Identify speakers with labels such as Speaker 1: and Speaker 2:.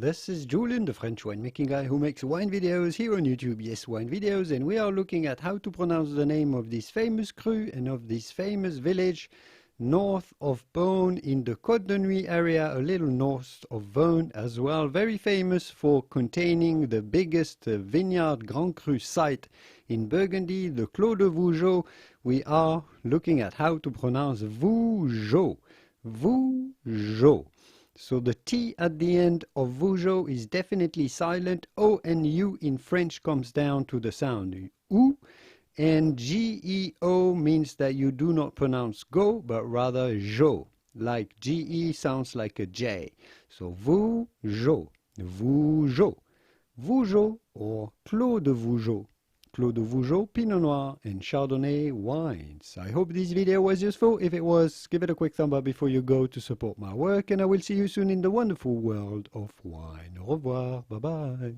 Speaker 1: This is Julien, the French winemaking guy who makes wine videos here on YouTube. Yes, wine videos, and we are looking at how to pronounce the name of this famous cru and of this famous village north of Bourgogne in the Côte de Nuit area, a little north of Vougeot as well. Very famous for containing the biggest vineyard Grand Cru site in Burgundy, the Clos de Vougeot. We are looking at how to pronounce Vougeot. Vougeot. So the T at the end of Vougeot is definitely silent. O and U in French comes down to the sound OU. And G-E-O means that you do not pronounce go, but rather jo. Like G-E sounds like a J. So Vougeot, Vougeot, Vougeot or Clos de Vougeot. Clos de Vougeot, Pinot Noir and Chardonnay wines. I hope this video was useful. If it was, give it a quick thumb up before you go to support my work, and I will see you soon in the wonderful world of wine. Au revoir. Bye-bye.